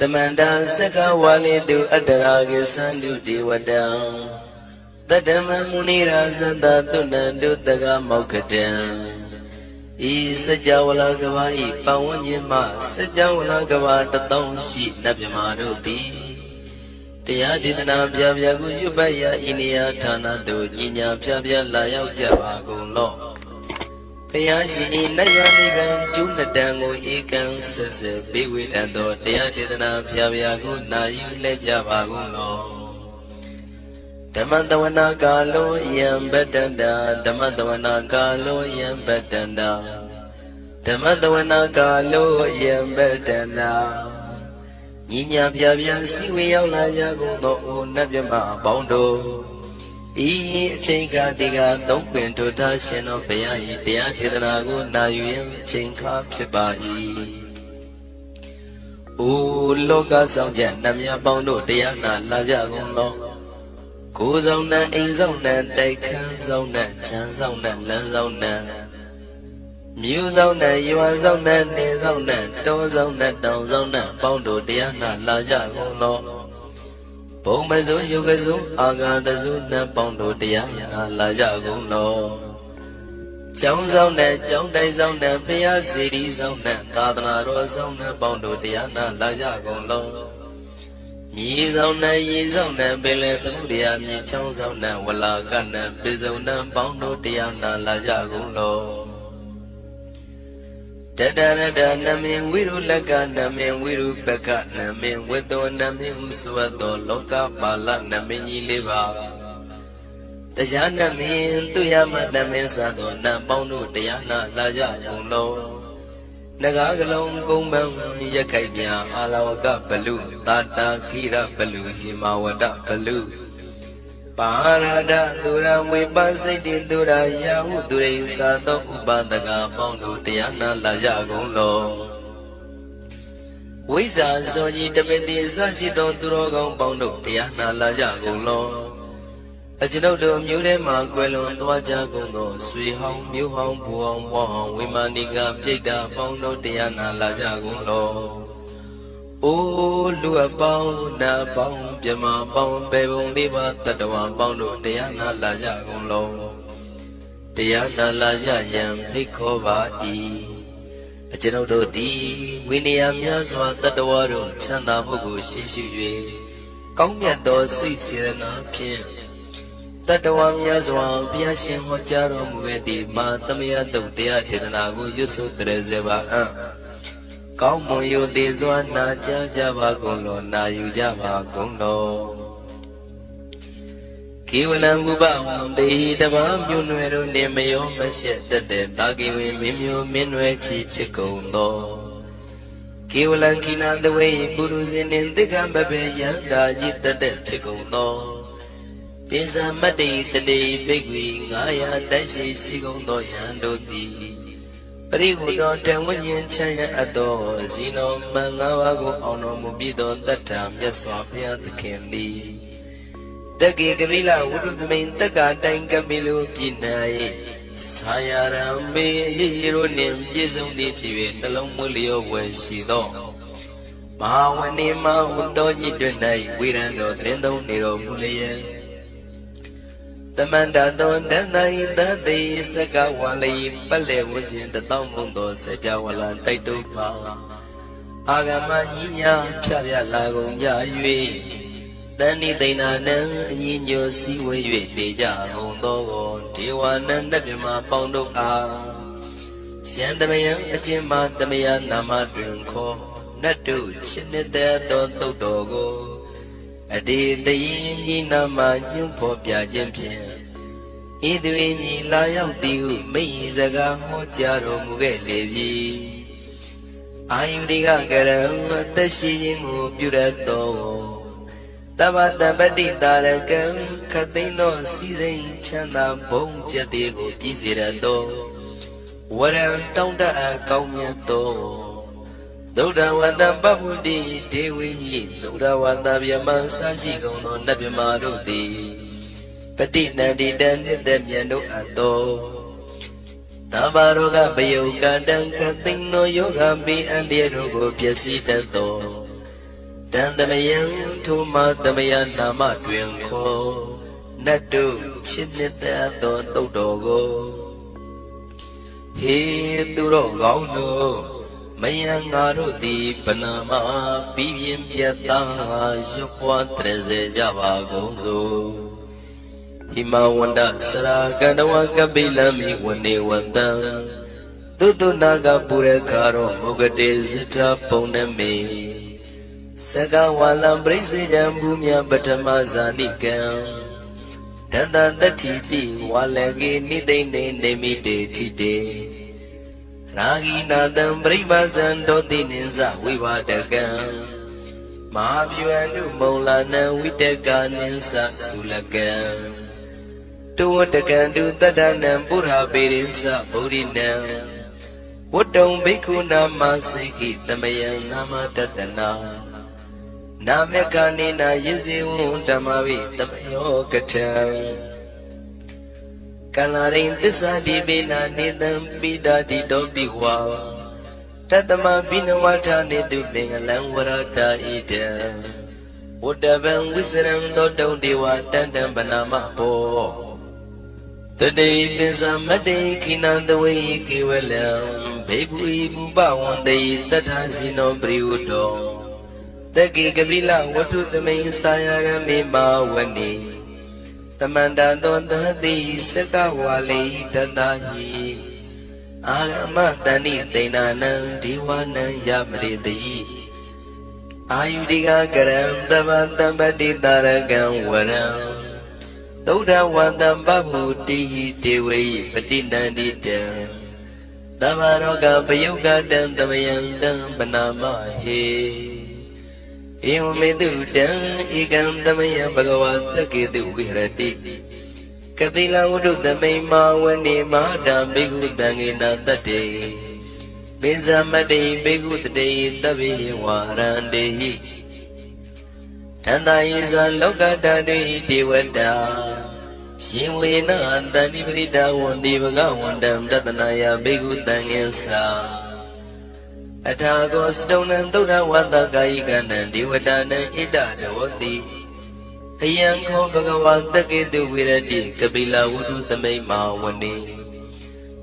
Tamanda Saka Walidu Adaragi Sandu Diwadam Tadama Munira Zanda Tunandu Daga Mokadam I Sajawala Gawai Pawanyama Sajawala Gawa Tatong Shi Nabimaruti Tiyadidana Pyagu Yubaya Inia Tana Do Jinya Pyabya Layao Javago Law Payashi Nayanivan Junadango Ekan Sese Biwit and Do Tiyadidana Pyagu Nayu Lejavago Law Damandawana Galo Yam Betanda Damandawana Galo Yam Betanda Damandawana Galo Yam Betanda Ninya Pyabya Siwi Yaula Yago Nabyama Bondo I Chinka Diga Dopin to Tashin of Payai Diakidanago Nayu Chinka Pibai O Loga Soundjan Namya Bondo Diana Lajago Lo Kuzona Inzona Daikan Zona Chan Zona Lanzona Muzona Yuazona Nizona Dozona Dozona Bondo Diana Lajago Lo Pomazo Yugazo Aga the Zuna Bondo Diana Lajago Lo Chongzona Jongdai Zona Pia City Zona Tadana Rosona Bondo Diana Lajago Lo Yizona Yizona Bele Tudia Mi Chongzona Wala Gana Bizona Bondo Diana Lajago Lo Dadada Namin Wiru Laga Namin Wiru Beka Namin Wedo Namin Uswado Loka Pala Namin Yiliva Tajana Min Tuyama Namin Sado Nabondo Diana Laja Lo Nagagalong Gomang Yakaya Alawaka Balu Tata Kira Balu Himawada Balu Parada Dura Wibasiti Dura Yahu Dure Sato Ubadaga Bondo Diana Lajago Lo Wiza Zoji Tabeti Sashito Durogo Bondo Diana Lajago Lo Ajinodo Mulema Quelon Dwajago No Sui Hong Mu Hong Buong Wong Wimaniga Pita Bondo Diana Lajago Lo O Lua Bao Na Bao Pyama Bao Bebong Liba Tatawa Bondo Diana Lajago Lo Diana Laja Yam Hikova I Ajinodo Di Winiam Yaswa Tatawaru Chanda Bugu Shishu Kong Yato Sisina Pien Tatawam Yaswa Piashin Hojaro Mugeti Ma Tamia Dutia Hidanago Yusu Trezeva Cao mong yu ti zwa na cha java kong lo na yu java kong lo Kiwalam guba wang dehi taba myu nwe ru ne mayo ma shet tate taki we mi myu min nwe chi chik kong lo Kiwalam kina dwe puru zinin tika babe yang da ji tate chik kong lo Pisa mati tate bigwi ngaya dashi si kong lo yang do ti Parihudo Tawanyan Chaya Ado Zino Mangawago Ono Mubido Tatam Yaswapia the Candy Dagi Gavila Wudu the main Taga Tanka Milu Pinai Sayarambe Hero Nim Yizum Deep Along Mulio Weshido Mahawani Mahundo Yidunai Wirando Trendo Nero Mulia Tamanda Don Danai Dadi Sakawali Pale Wujin the Tomundo Sajawala Taitupa Agama Nina Psavia Lago Yayui Dani Dana Nino Siwe Deja Hondo Tiwana Nabima Pondo A Shandamaya Ajima Damaya Nama Drinko Natu Chinida Dodo Dogo Adi the yin nama new popia champion. Idwini la yao tiu, me zaga hotiaro mugelevi. Ayudiga garam, the shimu burato. Tabata badita rakam, Katino season chanda bong jatigo pisirato. What a tonda kaumiato. Doda wanda babudi dewi Doda wanda vyama sashi gono nabima rudi Pati nadi dan nidamyano ato Tabaroga bayoga dan kating no yoga bi andiarogo piasi tanto တန်သမယံထိုမှာသမယနာမတွင်ခေါ်နတ်တို့ချစ်နှစ်သက်သောတုတ်တော်ကိုဟေသူတော်ကောင်းတို့မယံငါတို့သည်ဗနာမပြီးပြင်းပြတ်သားရွတ်ပွားတရစေကြပါကုန်စို့ဟိမဝန္တစရာကန္တဝကပိလမိဝနေဝန္တံသုတ္တနာကပုရခါရောမုဂတေဇိထပုံနမေစကဝါလံပရိစေယံဘူမြပထမဇာနိကံတတတတိပိဝါလကေနိသိနေနေမိတေထိတေရာဂိနာတံပရိပါဇံတောတိနိသဝိဝါဒကံမဟာဗျံတုမုံလာနံဝိတကာနိသသုလကံတုဝတကံတုတတ္တနံပုရာပေရိသဗုဒ္ဓိနံဝတ္တုံဘိက္ခုနာမစိကိတမယံနာမတတနာနာမေကနိနာယေဇေဝံဓမ္မဝိတမယောကထံကလာရိန်သစ္စာတိပိနာနေတံပိတာတိတောပိဝါတတမဘိနဝထာနေတုပင်္ဂလံဝရတာဣတံဝတ္တဗံဝိစရံသောတုံဒေဝတန္တံဗနာမဘောတတိပိသမတ္တိခိနံတဝေကေဝလံဘေဘူဣဘူပဝန္တိတထာစီနောပရိဝတ္တောတကိကပိလဝတ္ထုသမိန်စာယရမေမာဝနေတမန္တသောတတိစကဝါလိတတဟိအာဂမတဏိသိဏနံဒီဝနံယမရိတိအာယုဒိကကရံတမတံပတိတာရကံဝရံသုဒ္ဓဝန္တံပဗုတိတေဝေပတိနန္တိတံသဗ္ဗရောဂပယုကတံတမယံတံပနာမဟေဧဝမေတုတံဧကံတမယံဘဂဝါသကေတုဝိဟရတိကပိလဝုဒ္ဓသမိန်မာဝနေမဟာတာဘေကုတံငေနတတ္တေပိဇမတ္တိဘေကုတတေသဗ္ဗေဝါရန္တေဟိတန္တယိဇာလောကတတေဒေဝတာရှင်ဝေနတန္တိပရိဒဝန္တိဘဂဝန္တံတတနာယဘေကုတံငင်္စာအထာကောစတုံနံသုဒ္ဓဝတ္တကာယိကနံဒေဝတာနံဣဒတဝတိအယံခောဘဂဝါတကေတုဝိရတိကပိလဝုဒ္ဓသမိန်မာဝနေ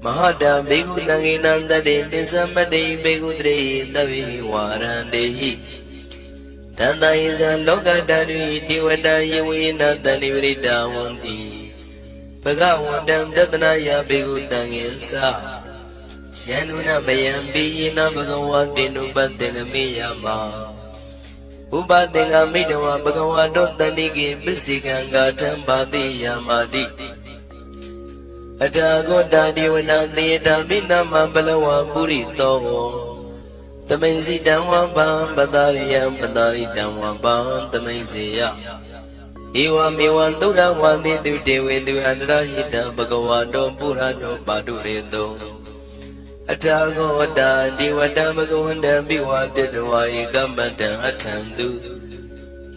မဟာတာဘေကုတံငေနံတတေပိသမတ္တိဘေကုတရေသဗ္ဗေဝါရန္တေဟိတန္တယိဇံလောကတရိဒေဝတာယေဝေနတန္တိပရိဒဝန္တိဘဂဝန္တံတတနာယဘေကုတံငင်္စာယန္နုနမယံပိယနာဘဂဝါတေနုပတ္တေနမေယမဥပသင်္ကမိတဝဘဂဝါတောတန္တိကေပစ္စေကံဂါထံပါတိယမာတိအထာဂောတာဒေဝနာသေတာမိနာမပလဝပုရိတောသမိန်စီတံဝံပံပတာရိယံပတာရိတံဝံပံသမိန်စေယဧဝမေဝံသုဒ္ဓဝါတိတုတေဝေတုအန္တရဟိတံဘဂဝါတောပုရတောပါတုရေတောအထာဂောတာဒေဝတာဘဂဝန္တံပိဝါတတဝါဧကမန္တံအထံတု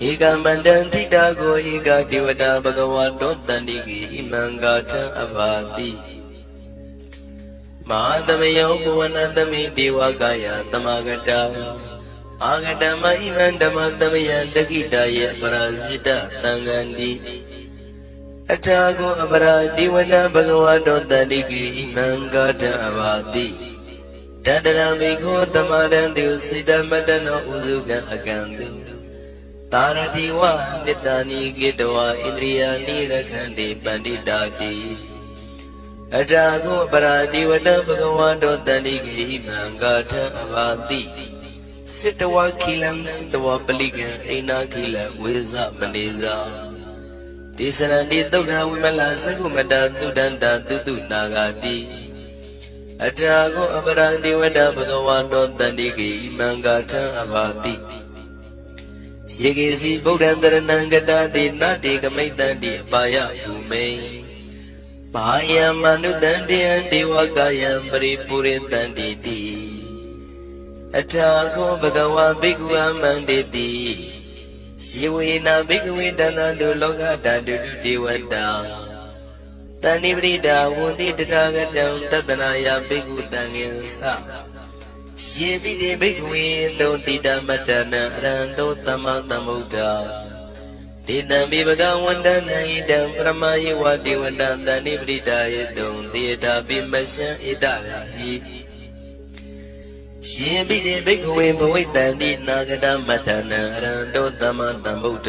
ဧကမန္တံထိတာကိုဧကဒေဝတာဘဂဝါတောတန္တိကိဣမံဂါထံအဘာတိမဟာသမယောဘဝနာသမိဒေဝကာယသမဂတာအာဂတမဣမံဓမ္မသမယံတကိတာယေပရာဇိတသံဃန္တိအထာကိုအပရာဒီဝနာဘဂဝါတောတန္တိကိဣမံဂါထံအဘာတိတတရမေခောသမရံတုစိတမတနောဥစုကံအကံတုတာရတိဝနိတ္တနိကေတဝဣန္ဒြိယာနိရခန္တိပန္တိတာတိအထာကိုအပရာဒီဝနာဘဂဝါတောတန္တိကိဣမံဂါထံအဘာတိစိတဝခိလံစိတဝပလိကံအိနာခိလဝေဇမနေဇာဒေသရဏိသုဒ္ဓဝိမလသကုမတသုဒ္ဓန္တသုတုနာဂာတိအထာကိုအပရံဒေဝတာဘဂဝါတောတန္တိကိဣမံဂါထံအဘာတိယေကေစီဗုဒ္ဓံတရဏံကတာတိနတေကမိတ္တံတိအပါယဘူမိန်ဘာယံမနုတံတေယံဒေဝကာယံပရိပုရိတံတိတိအထာကိုဘဂဝါဘိက္ခုအမန္တေတိယေဝေနာဘိက္ခဝေတန္တတုလောကတတုဒေဝတာတဏိပရိဒာဝန္တိတထာဂတံတတနာယဘိက္ခုတံငင်္စ ရှင်ပိတိဘိက္ခဝေသောတိတမတ္တနာအရဟံတောသမ္မာသမ္ဗုဒ္ဓတေတံမိဘဂဝန္တနာဣတံပရမယေဝတေဝတံတဏိပရိဒါယေတုံတေတာပိမရှံဣတရာဟိရှင်ပိတိဘိက္ခဝေဘဝိတံတိနာဂတမတ္တနာအရဟံတောသမ္မာသမ္ဗုဒ္ဓ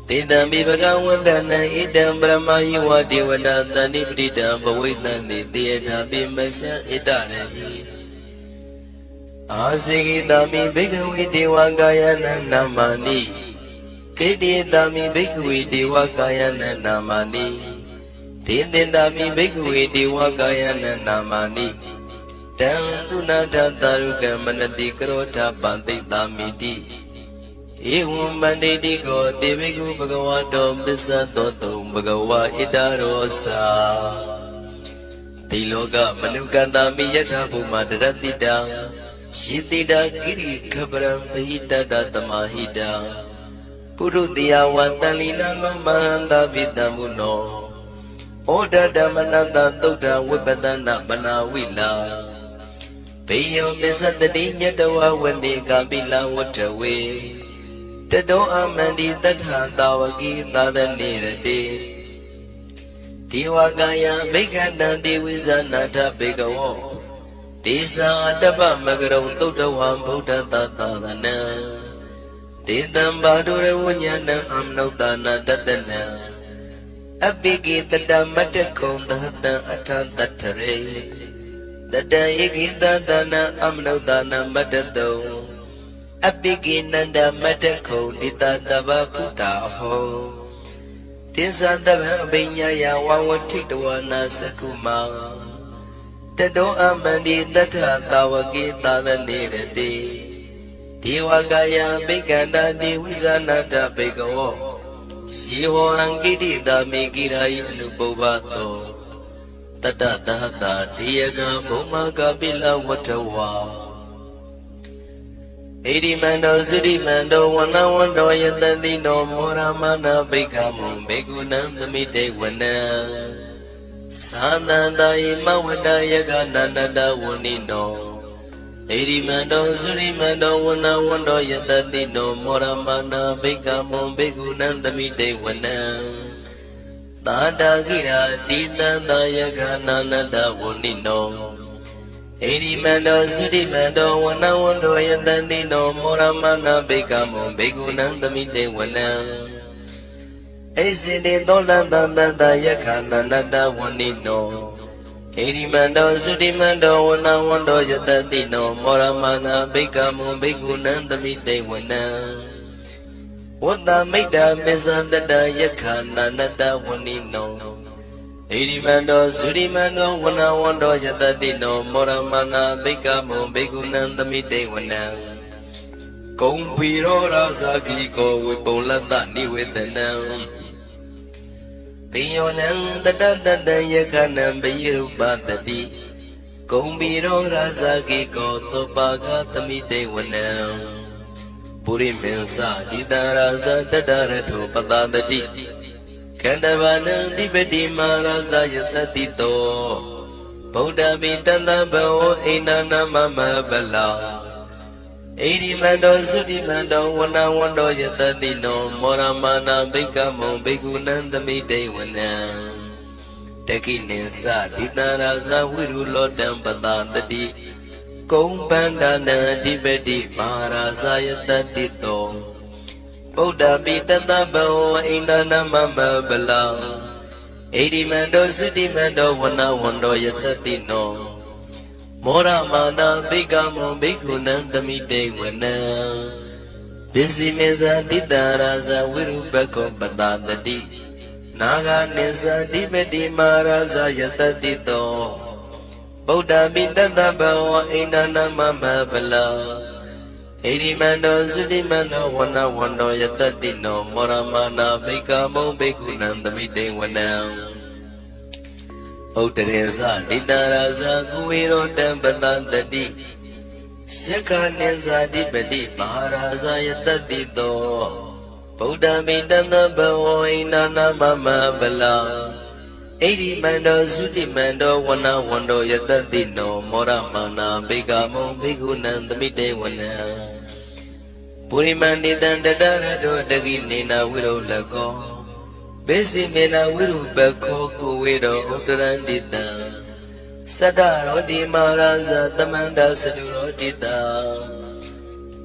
တေတံမိဘဂဝန္တနာဣတံပရမယေဝတေဝတံတဏိပရိဒါဘဝိတံတိတေတာပိမရှံဣတရာဟိအာစေကိတာမိဘိက္ခဝေဒေဝကာယနာနာမနိကေတိတာမိဘိက္ခဝေဒေဝကာယနာနာမနိဒေသင်တာမိဘိက္ခဝေဒေဝကာယနာနာမနိတံသုနာတတာရုကမနတိကရောဓပန္တိတာမိတိဧဝံမန္တိတိကောတေဘိက္ခုဘဂဝါတောပစ္စသောတုံဘဂဝါဣတရောစာတိလောကမနုကန္တာမိယထာဘုမတရတိတံရှိတိတာကိရိခပရံပဟိတတသမာဟိတံပုရုတိယဝတံလီနာလောမဟန္တာပိတံမုနောဩဒဓမ္မနတသုဒ္ဓဝိပတနာပနာဝိလာဘေယောပစ္စတတိညတဝဝန္တိကာပိလဝတ္ထဝေတတောအမန္တိတထာသာဝကိသာသနေရတိဒေဝကာယဘိက္ခတံဒေဝိဇာနာထဘေကဝောဒေသတပ္ပမကရုံသုတ္တဝံဗုဒ္ဓတသာသနံဒေတံဘာဒုရဝဉ္ဇနံအမနုဿာနာတတနံအပိကိတတမတ္တခုံသဟတံအထံတထရေတတံဧကိတသနာအမနုဿာနာမတ္တတုံအပိကိနန္ဒမတ္တခုံတိတတဗ္ဗဗုဒ္ဓဟောတိသတဗ္ဗအပိညာယဝဝထိတဝနာစကုမာတတောအမန္တိတထသာဝကိသာသနေရတိဒေဝကာယဘိက္ခန္တာဒေဝိဇာနာတဘေကဝောရှိဟောံကိတိတာမေကိရာယအနုပုဗ္ဗသောတတသဟတာဒေယကဘုမကပိလဝတ္ထဝါဣရိမန္တောသုရိမန္တောဝနဝန္တောယတတိနောမောရမနာဘိက္ခမုံဘေကုဏံသမိတေဝနံသာနန္တယမဝတ္တယကနန္တတဝဏိနောဣရိမန္တောသုရိမန္တောဝနဝန္တောယတတိနောမောရမနာဘိက္ခမုံဘေကုဏံသမိတေဝနံသာတာခိရာတိသံတယကနန္တတဝဏိနောဣရိမန္တောသုရိမန္တောဝနဝန္တောယတတိနောမောရမနာဘိက္ခမုံဘေကုဏံသမိတေဝနံဣစိတေသောလတန္တတယခနန္တတဝဏိနောဣရိမန္တောသုတိမန္တောဝနဝန္တောယတတိနောမောရမနာဘိက္ခမုံဘိက္ခုနံသမိတေဝနံဝတ္တမိတ္တမေသန္တတယခနန္တတဝဏိနောဣရိမန္တောသုတိမန္တောဝနဝန္တောယတတိနောမောရမနာဘိက္ခမုံဘိက္ခုနံသမိတေဝနံကုံဘီရောရာဇာခိကောဝိပုလတ္တနိဝေဒနံပိယောနံတတတတယခနံပိယုပတတိဂုံဘီရောရာဇာကိကောသောပါကသမိတေဝနံပုရိမေသဣတရာဇတတရထုပတတတိခန္ဓဘာနံတိပတိမာရာဇယတတိတောဗုဒ္ဓပိတန္တဘောအိန္ဒနာမမဗလာဣရိမန္တောသုတိမန္တောဝနဝန္တောယတတိနောမောရမနာဘိက္ခမုံဘိက္ခုနံသမိတေဝနံတခိနိသဒိတရာဇဝိရုလောတံပတတတိကုံပန္ဒနာအဓိပတိမဟာရာဇယတတိတောဗုဒ္ဓပိတတဘောအိန္ဒနာမမဗလာဣရိမန္တောသုတိမန္တောဝနဝန္တောယတတိနောမောရမာနာဘိက္ခမုံဘိက္ခုနံသမိတေဝနံပစ္စည်းမေဇာတိတရာဇဝိရုပကောပတတတိနာဂာနိသတိပတိမာရာဇယတတိတောဗုဒ္ဓပိတတဘောအိန္ဒနာမမဗလာဣရိမန္တောသုတိမန္တောဝနဝန္တောယတတိနောမောရမာနာဘိက္ခမုံဘိက္ခုနံသမိတေဝနံဥတ္တရေဇဒိတရာဇကုဝေရောတံပတတတိရှက္ခနိဇာတိပတိမဟာရာဇယတတိတောဗုဒ္ဓမိတန္တဘဝိန္ဒနာမမဗလာဣ Edi mando sudi mando wana wando yatati no mora mana beka mo beku nandamite wana Puri mandi dandadara do dagi nina wiro lako Besi mena wiru bako kuwiro udarandita Sadaro di maraza tamanda saduro dita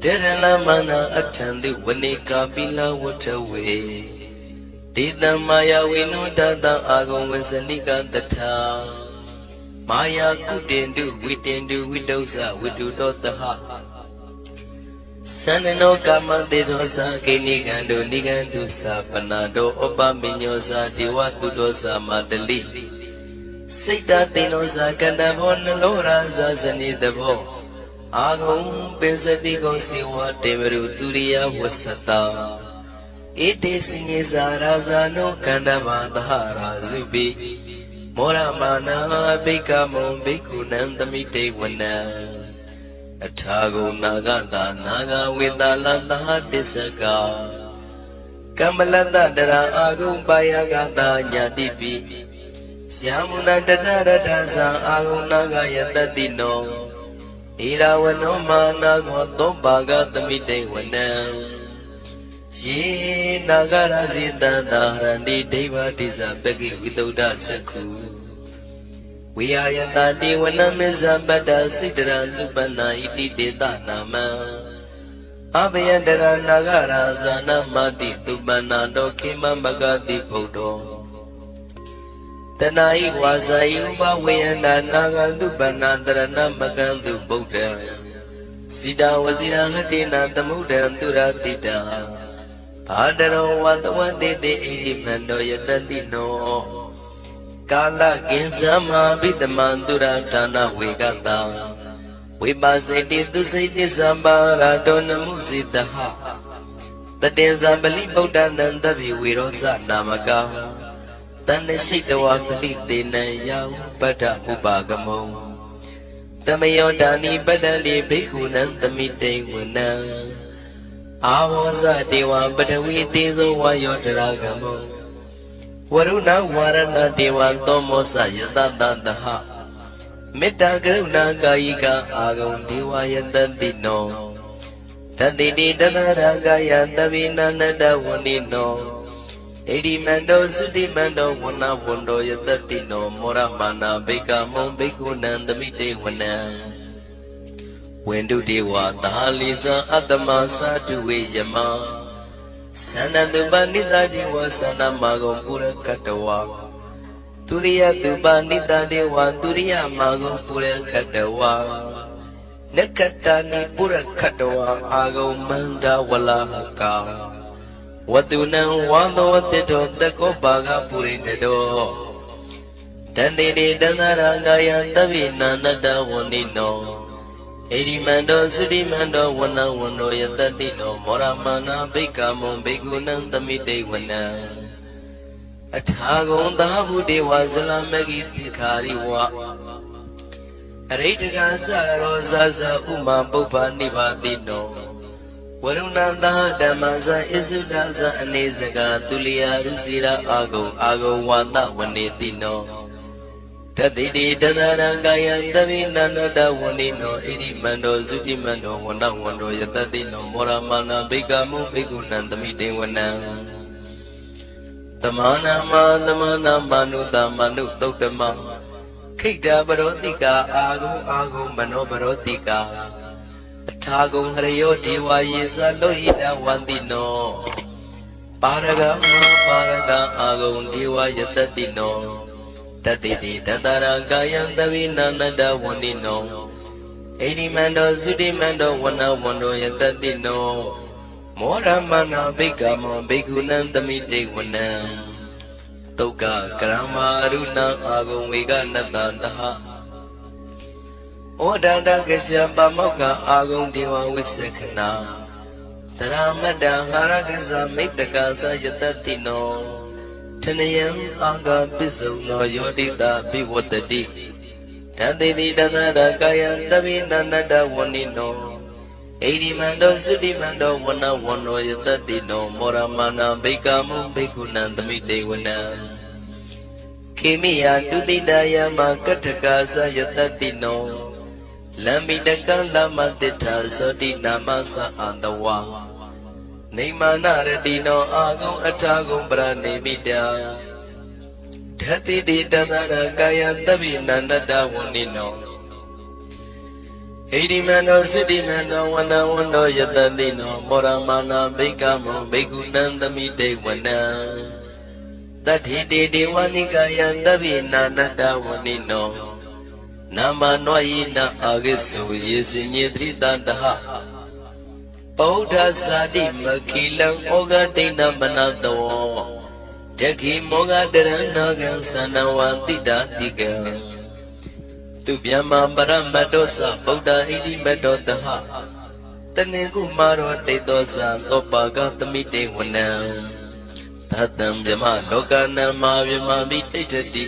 Derala mana atandi wanika bila watawe Dita maya winodata agung wasalika tata Maya kutendu widosa widudotaha Sanano kama dedosa nigandu sa panado opa minyosa diwatu dosa madali Sita tinosa kandabon loraza sanidabo Agung pesati kong siwa temeru turiya wasata Ite singisa raza no kandavandhara zubi Mora mana beka mo beku nandamite wana Athago nagata naga vidalanta disaka Kamalanta dara agung bayagata nyadipi Syamuna dadara sa agung naga yatatino Irawano mana goto bagatamite wana Ye nagara zita daharandi deva disa bagi vidauda sakhu Viyayata dewana meza bada sidra lupana iti deta nama Abhayandara nagara zana mati tupana dokima magati bhodo Tanai wasai upa vayanda naga tupana dharana magantu bhoda Sida wasira hatina tamuda duratita Padaro watawatite ilimnando yatandino Kala kinsama bidamandura dana wegata Vipasiti dusiti sambara dona musitaha Tatenza bali bodhanandavi virosa namaka Tane shitawa kalite na yau pada upagamo Tamayodani badali bhikkhu-nantamite wana Awasa dewa badawi tezo vayodaragamo Varuna varana dewa tomosa yatatantaha Metta karuna kayika agam dewa yatantino Tatiti tataragaya tavina nadavunino Edi mando sudi mando wana vondo yatatino Moramana beka mo beku nandamite wana Wendu dewa tahalisa atama saduwe yama Sananduba nita dewa sanamagom pura katawa Turiya duba nita dewa turiya magom pura katawa Nakatani pura katawa agom manda walahaka Watunang wando watito dako baga purinado Tandini danarangaya tavina nadawonino Erimando sudimando wana wano yatatino Moramana bekamo begunan tamite wana Athagon dahabu dewa salamagiti kariwa Aritaka saro sasa uma bupa nivatino Warunanda damasa isudasa anesaga tuliya rusira ago wata wanetino Tatiti tatarangaya tavina nadavunino Irimando sudimando wana wano yatatino Moramana bekamo begunantamite wana Tamana manuta manu tautama Kita barotika ago mano barotika Athagung harayo diwa yesa lohita wantino Paraga agong diwa yatatino Tatiti tatarangaya tavina nadavunino Erimando sudimando wana wano yatatino Moramana bekamo begunantamite wana Toka karama aruna agong vega natantaha Odada kasya pamoka agong diwa visakhana Taramada harakasa mittakasa yatatino Tanayam aga pisuno yodita bhivatati Tatiti tataragaya tavina nadavunino Erimando sudimando wana wano yatatino Moramana bekamo bekunantamite wana ခေမိယတုတိတယမကထကာသယတတိနောလမ္မိတကံလမတိထာဇောတိနာမသအန္တဝါနေမာနရတိနောအာဂုံအထာဂုံပရနေမိတာဓတိတိတသရကာယတဗ္ဗိနန္တတဝဏိနောဣတိမန္တောစိတ္တိမန္တောဝနဝန္တောယတတိနောမောရမနာဘိကမောဘိက္ခုနံသမိတေဝနံတတိတေဒေဝနိကာယတဗ္ဗိနန္တတဝဏိနောနာမနောယိနအာဂိစုယေစိညေတိတတဟဗုဒ္ဓဇာတိမခိလံဩဃတိဏမနတောတခိမောဃတရဏဂံသန္နဝံတိတာတိကံသူဗျမပရမတ္တောသဗုဒ္ဓဣတိမတ္တောတဟတနေကုမာရောတေတောသသောပါကသမိတေဝနံသတ္တံဗျမလောကနံမာဗျမမိတိဋ္ဌတိ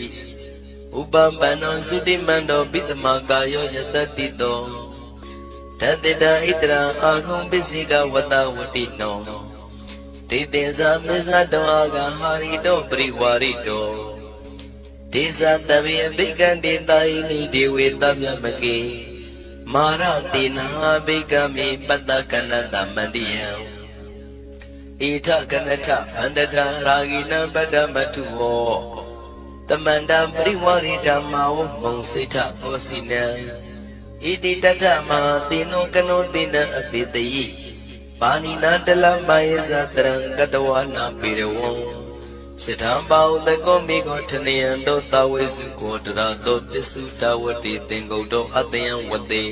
ဥပပန္နောသုတိမန္တောပိတမကာယောယတတိတောဓတေတဣတရအာဂုံပစ္စည်းကဝတဝတိနောဒေတေဇာမေဇတောအာဂဟာရိတောပရိဝါရိတောဒေဇာတဗေအဘိကံဒေတာယိနိဒေဝေတမြမကေမာရတေနာဘိကမေပတ္တကနတမန္တိယံဣထကနထအန္တထာရာဂိနံပတ္တမထုဝောတမန္တံပရိဝါရိဓမ္မာဝမုံစိထဘောစီနံဣတိတထမသေနောကနောသေနအပိတယိပါဏိနာတလမယေသတရံကတဝနာပေရဝံရှထံပါဥတကောမိကောထနယံတောသဝေစုကောတရတောပစ္စုတဝတိသင်္ကုတ်တောအတယံဝတေ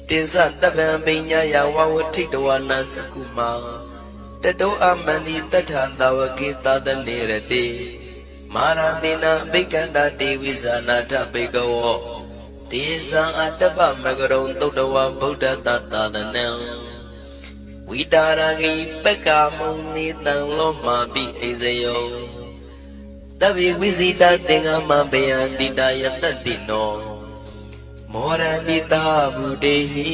တေဇတဗံပိညာယဝဝထိတဝနာစကုမာတတောအမန္တိတထံသဝကေသတနေရတေမာရတိနာဘိက္ခန္တာတေဝိဇာနာထဘိကဝောတေဇံအတ္တပမဂရုံသုတဝဗုဒ္ဓတသာသနံဝိတာရဂိပက္ခမုံနိတံလောမာပိဣဇယောတဗ္ဗိဝိဇိတသင်္ဃမဘယံတိတယတတိနောမောရဏိတာဘုတေဟိ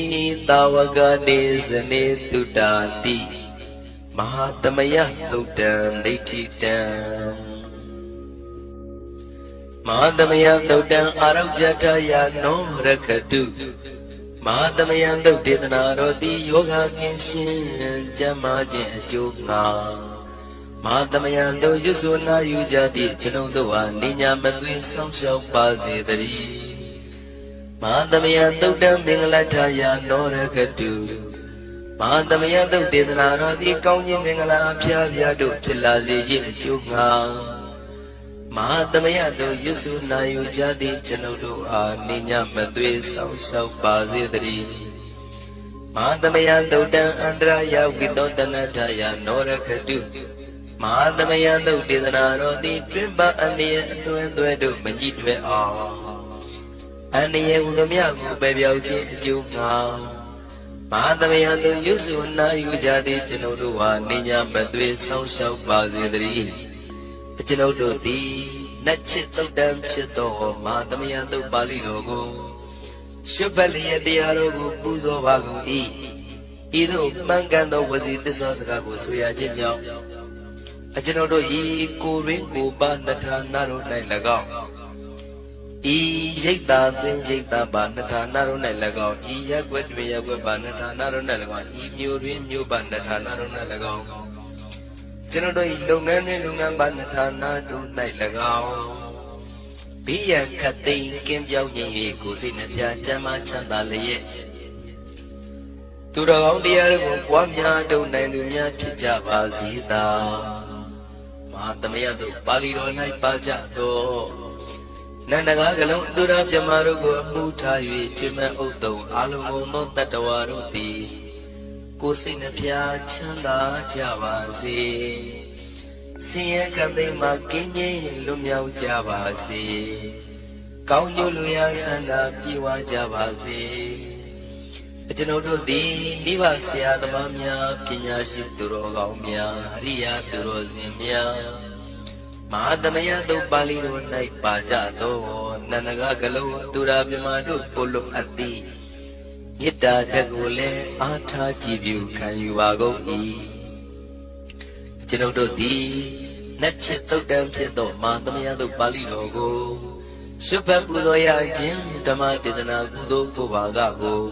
တာဝကနေဇနေတုတာတိမဟာသမယသုတံဒိဋ္ဌိတံမဟာသမယသုတံအာရုဇ္ဇထယနောရခတုမဟာသမယသုတ်ဒေသနာတော်တိယောဂကင်းရှင်ကျမ်းမာခြင်းအကျိုးငါမဟာသမယသုတ်ရွတ်ဆိုနာယူကြသည့်ကျွန်ုပ်တို့ဟာနိညာမသွေဆောင်းလျှောက်ပါစေတည်းမဟာသမယသုတ်တံမင်္ဂလထယနောရခတုမဟာသမယသုတ်ဒေသနာတော်တိကောင်းခြင်းမင်္ဂလာအဖျားဖျားတို့ဖြစ်လာစေခြင်းအကျိုးငါမဟာသမယတို့ရွတ်ဆိုနာယူကြသည့်ကျွန်ုပ်တို့အားနိညာမသွေဆောင်းလျှောက်ပါစေတည်းမဟာသမယသုတ်တံအန္တရာယဝိတောတနထယနောရခတုမဟာသမယသုတ်ဒေသနာတော်သည်တွင်ပါအနည်းအသွဲသွဲတို့မကြည့်တွေ့အောင်အနည်းဟုသမျှကိုပယ်ပြောက်ခြင်းအကျိုးငါမဟာသမယတို့ရွတ်ဆိုနာယူကြသည့်ကျွန်ုပ်တို့အားနိညာမသွေဆောင်းလျှောက်ပါစေတည်းကျွန်ုပ်တို့သည်နတ်ချစ်သုတ်တံဖြစ်သောမဟာသမယသုတ်ပါဠိတော်ကိုရှုပ်ပတ်လျက်တရားတော်ကိုပူဇော်ပါကုန်၏ဤသို့မှန်ကန်သောဝစီသစ္စာစကားကိုဆိုရခြင်းကြောင့်ကျွန်ုပ်တို့ဤကိုရင်းကိုပါနထာနာတို့၌၎င်းဤရိတ်တာသွင်းရိတ်တာပါနထာနာတို့၌၎င်းဤရက်ွက်တွင်ရက်ွက်ပါနထာနာတို့၌၎င်းဤမျိုးတွင်မျိုးပါနထာနာတို့၌၎င်းကျွန်ုပ်တို့၏လုပ်ငန်းတွင်လုပ်ငန်းပါနထာနာတို့၌၎င်းဘေးရန်ခတ်သိမ်းကင်းပြောင်းခြင်း၍ကိုယ်စိတ်နှပြချမ်းသာချမ်းသာလျက်သူတော်ကောင်းတရားတို့ကိုပွားများတုံနိုင်သူများဖြစ်ကြပါစေသာမဟာသမယတို့ပါဠိတော်၌ပါကြသောနန္ဒကားကလုံးသူတော်မြတ်တို့ကိုအမှုထား၍ကျွမ်းမဥဒ္ဒုံအလုံးစုံသောတတ္တဝါတို့သည်ကိုယ်စိတ်နှပြချမ်းသာကြပါစေဆင်းရဲကံသိမ်းမှကင်းငြိမ်းလွတ်မြောက်ကြပါစေကောင်းကျိုးလူရဆန္ဒပြေဝကြပါစေကျွန်ုပ်တို့သည်မိဘဆရာသမားများပညာရှိသူတော်ကောင်းများအရိယာသူတော်စင်များမဟာသမယသုတ်ပါဠိတော်၌ပါကြသောနန္ဒကားကလုံးသူရာမြမတို့ကိုလိုအပ်သည်မေတ္တာတကူလည်းအားထားကြည်ပြုခံယူပါကုန်၏ကျွန်ုပ်တို့သည် နတ်ချစ်တုတ်တံဖြစ်သောမာသမယတို့ပါဠိတော်ကိုရှုဖတ်ပူဇော်ရခြင်းဓမ္မဒေသနာကုသိုလ်ဘုရားကကို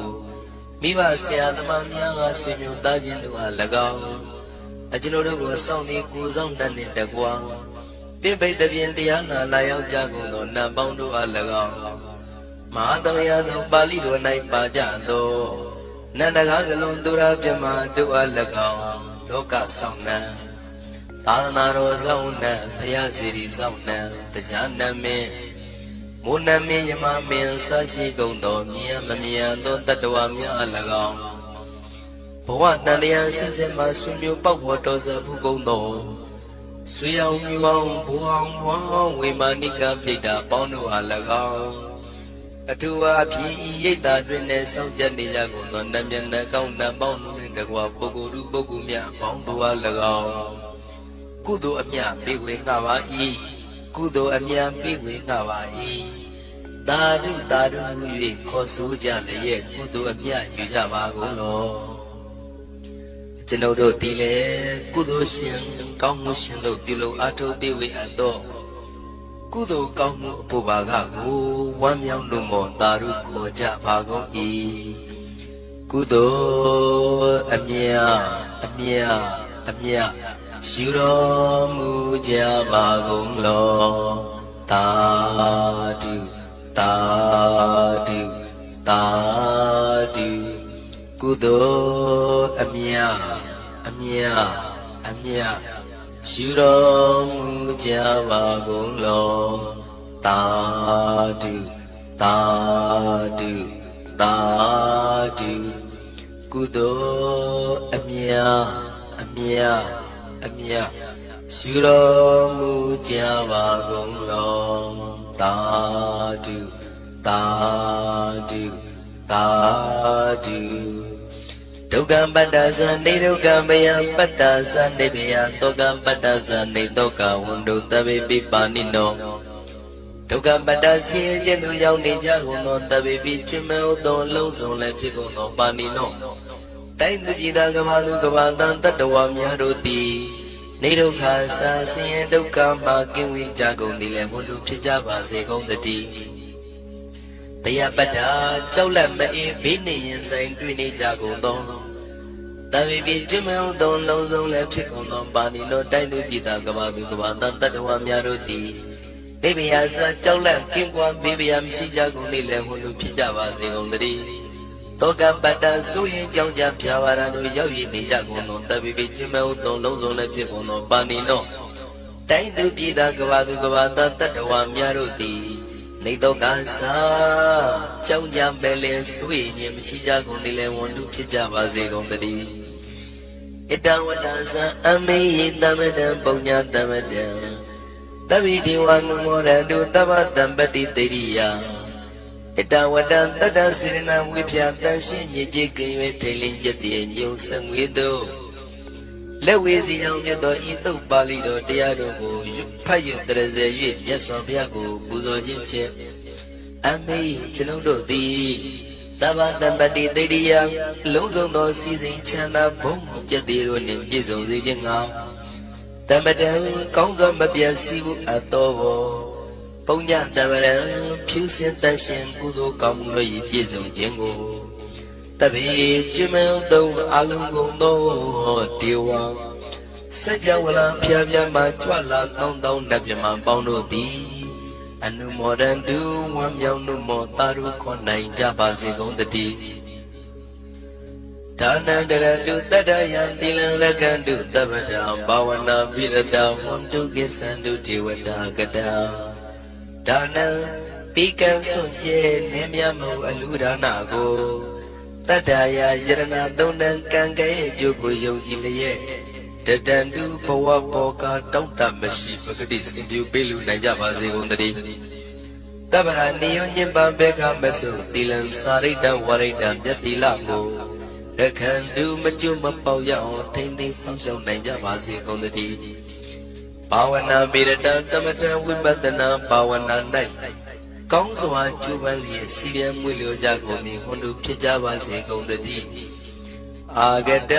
မိဘဆရာသမားများကဆွေမျိုးသားချင်းတို့အား၎င်းအကျွန်ုပ်တို့ကိုစောင့်နေကိုယ်ဆောင်တတ်တဲ့တကွာပြိပိတ်တပြင်းတရားနာလာရောက်ကြကုန်သောနတ်ပေါင်းတို့အား၎င်းမဟာသမယသောပါဠိတော်၌ပါကြသောနန္ဒကားကလုံးသူရပြမတို့အား၎င်းလောကဆောင်နှံသာသနာတော်ဆောင်နှံဘုရားစီရီဆောင်နှံတရားနာမင်းမုန်နမင်းယမမင်းဆရှိကုန်သောမြင်မမြင်သောတတ္တဝါများအား၎င်းဘဝတန်တရားစစ်စစ်မှဆွေမျိုးပေါက်ပေါ်တော်စဖူးကုန်သောဆွေအောင်မြူအောင်ဘူအောင်ဘွားဝေမာနိကပြိတ္တာပေါင်းတို့အား၎င်းအထူးအားဖြင့်ရိတ်တာတွင်နဲ့စောင့်ကြနေကြကုန်သောနတ်မြတ်နတ်ကောင်းနတ်ပေါင်းတို့နှင့်တကွာပုဂ္ဂိုလ်သူပုဂ္ဂိုလ်များပေါင်းတို့အား၎င်းကုသိုလ်အမြတ်ပေးဝေငှပါ၏ကုသိုလ်အမြတ်ပေးဝေငှပါ၏သာဓုသာဓုဟူ၍ခေါ်ဆိုကြလျက်ကုသိုလ်အမြတ်ယူကြပါကုန်လောကျွန်ုပ်တို့ဒီလေကုသိုလ်ရှင်ကောင်းမှုရှင်တို့ပြုလို့အထောက်ပေးဝေအပ်သောကုသိုလ်ကောင်းမှုအဖို့ပါကကိုဝမ်းမြောက်လို့မောသာဓုခေါ်ကြပါကုန်၏ကုသိုလ်အမြတ်အမြတ်အမြတ်ရှုတော်မူကြပါကုန်လောသာဓုသာဓုသာဓုကုသိုလ်အမြတ်အမြတ်အမြတ်ရှုတော်မူကြပါကုန်လောသာဓုသာဓုသာဓုကုသိုလ်အမြတ်အမြတ်အမြတ်ရှုတော်မူကြပါကုန်လောသာဓုသာဓုသာဓုဒုက္ခပတ္တသနေဒုက္ခမယပတ္တသနေဘယတောကပတ္တသနေတောကဝန္တုတဗ္ဗေပိပါဏိနောဒုက္ခပတ္တဆင်းရဲခြင်းသို့ရောက်နေကြကုန်သောတဗ္ဗေပိကျွမ်းမဲ့သောလုံးစုံလည်းဖြစ်ကုန်သောပါဏိနောတိုင်းသူပြည်သားကဘာလူကဘာတန်တတ္တဝါများတို့သည်နေဒုက္ခစာဆင်းရဲဒုက္ခမှကင်းဝေးကြကုန်သည်လည်းဝန္တုဖြစ်ကြပါစေကုန်သတည်းဘယပတ္တကြောက်လန့်မအေးဘေးနေရင်ဆိုင်တွေ့နေကြကုန်သောတဗ္ဗေပိကျွမ်းမဲ့သောလုံးစုံလည်းဖြစ်ကုန်သောပါဏိနောတိုင်းသူပြည်သားကဘာလူကဘာတန်တတ္တဝါများတို့သည်ဘေဘယစာကြောက်လန့်ကင်းကွာဘေဘယမရှိကြကုန်သည်လည်းဝန္တုဖြစ်ကြပါစေကုန်သတည်းတောကပတ္တဆိုရင်ကြောင့်ကြဖြာပါရတို့ရောက်ရည်နေကြကုန်သောတဗ္ဗေပိကျွမ်းမဲ့သောလုံးစုံလည်းဖြစ်ကုန်သောပါဏိနောတိုင်းသူပြည်သားကဘာသူကဘာတန်တတ္တဝါများတို့သည်နေတော့ကစားကြောင်းကြပဲလဲဆွေညင်မရှိကြကုန်သည်လဲဝန်တုဖြစ်ကြပါစေကုန်တည်းဣတဝတ္တသံအမေယတမတံပုံညာတမတံတဗ္ဗိဒေဝနုမောရတုတဗ္ဗတံပတိတေရိယဣတဝတ္တတတ္တစေရဏဝိဖြာတန်ရှင်းမြေကြီးကင်၍ထိန်လင်းကျက်တည်းညုံဆငွေတို့လက်ဝေစီအောင်မြတ်သောဤသုတ်ပါဠိတော်တရားတို့ကိုဖတ်ရတရစေ၍မြတ်စွာဘုရားကိုပူဇော်ခြင်းဖြင့်အမေကျွန်ုပ်တို့သည်တဗ္ဗတံပတိတေရိယလုံးစုံသောစီစဉ်ချမ်းသာဘုံကျက်သေးတို့နှင့်ပြည့်စုံစေခြင်းငှာတမတံကောင်းစွာမပြတ်စီမှုအပ်သောပုံညတမရံဖြူစင်တန်ရှင်ကုသိုလ်ကောင်းမှုတို့၏ပြည့်စုံခြင်းကိုတဗ္ဗေကျွမ်းမဲ့သောအလုံးကုန်သောဒေဝစัจ java လာဖျားဖျားမှကြွလာကောင်းသောနတ်မြတ်ပေါင်းတို့သည်အနုမောဒန္တုဝမ်းမြောက်နှုမောတာရုခေါ်နိုင်ကြပါစေကုန်တည်းဒါနန္တရတုတတ္တယံသီလံလက္ခန္တုသဗ္ဗတံဘာဝနာပိရတဝန္တုကိသန္တုဒေဝတာကတံဒါနံပိကံစွန့်ကျဲနေမြတ်မှုအလူဒါနကိုတတ္တယာယရဏသုံးတန်ကံကဲအကျိုးကိုယုံကြည်လျက်တတန်တုဘဝဘောကတောင့်တမရှိပဂတိစင်ပြုပေးလူနိုင်ကြပါစေကုန်တည်းတဗ္ဗရာနိယောညင်ပံဘေကမဆုသီလံစာရိတံဝရိတံမြတ်တိလကိုရခန္တုမကျွမပေါရအောင်ထိမ့်သိမ်းဆောင်ရှောက်နိုင်ကြပါစေကုန်တည်းဘာဝနာပိရတံသမထဝိပဿနာဘာဝနာ၌ကောင်းစွာကျူးပန်းလျက်စီပြန်မွေလျောကြကုန်သည်ဟွန်တုဖြစ်ကြပါစေကုန်တည်း အာဂတ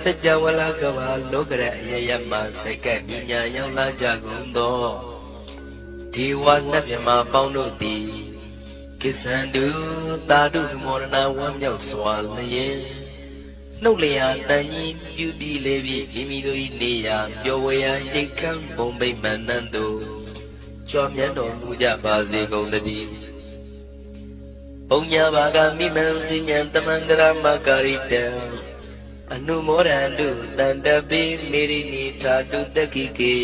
စัจ java လာကဘာလောကရအယယမစိတ်ကပညာရောက်လာကြကုန်သောဒီဝနတ်မြမပေါင်းတို့သည်ကိစ္ဆန္တုသာဓုမောရဏဝမ်းမြောက်စွာလျင်နှုတ်လျာတန်ကြီးပြုပြီးလေပြီမိမိတို့၏နေရာပျော်ဝေရာရိတ်ခမ်းဘုံဗိမာန်နန်းတို့ကြွမြတ်တော်မူကြပါစေကုန်သတည်းပုံညာဘာကမိမံစဉ္ဉံတမန္တရမကာရိတံအနုမောဒန္တုတန္တပိမေရိနိထာတုတက္ခိကေ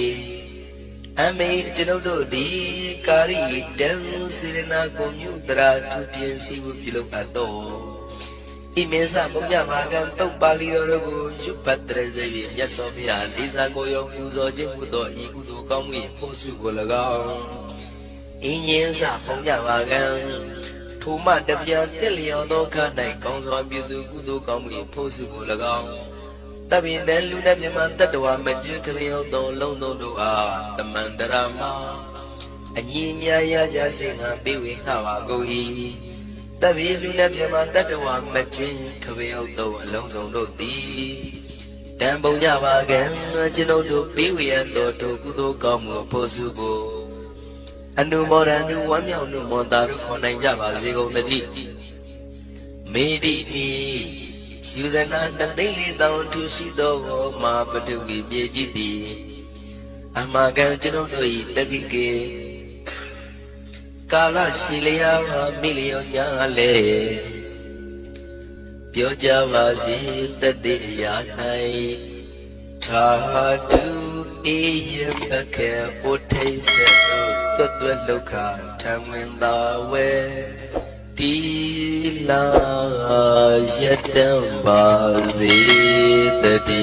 အမေကျွန်ုပ်တို့သည်ကာရိတံစေရနာကိုမြုတရာသူပြင်စီဝပြုလုပ်အပ်သောဤမေသပုံညာဘာကတုတ်ပါဠိတော်တို့ကိုရွတ်ပတ်တရစေ၍မြတ်စွာဘုရားလေးစားကိုရောပူဇော်ခြင်းမှုသောဤကုသိုလ်ကောင်းမှု၏ဖို့စုကို၎င်းဤညင်းစပုံညာဘာကထိုမှတပြန်တက်လျော်သောခန္ဓာ၌ကောင်းစွာပြုစုကုသိုလ်ကောင်းမှု၏ဖို့စုကို၎င်းတပင်တဲ့လူနဲ့မြမတတ္တဝါမကျွခမေယောသောလုံးစုံတို့အားတမန္တရာမအညီမြာရကြစေငါပေးဝေနှပါကုန်၏တပင်လူနဲ့မြမတတ္တဝါမကျွခမေယောသောအလုံးစုံတို့သည်တံပုံကြပါကံကျွန်ုပ်တို့ပေးဝေရသောထိုကုသိုလ်ကောင်းမှုဖို့စုကိုအနုမောဒန္တုဝမ်းမြောက်နုမောတာတို့ခေါ်နိုင်ကြပါစေကုန်သတည်းမေတိနိယူဇနာတသိန်းလေးတောင်ထူရှိသောမာပတုဝီမြေကြီးသည်အမကံကျွန်ုပ်တို့၏တက္ကိကေကာလရှိလျာမိလျောညာလေပြောကြပါစေတတိယ၌သာတုအေယပကေဥထိစ္ဆေတုသွတ်လုခထံဝင်သာဝဲတိလာယတံပါစေတတိ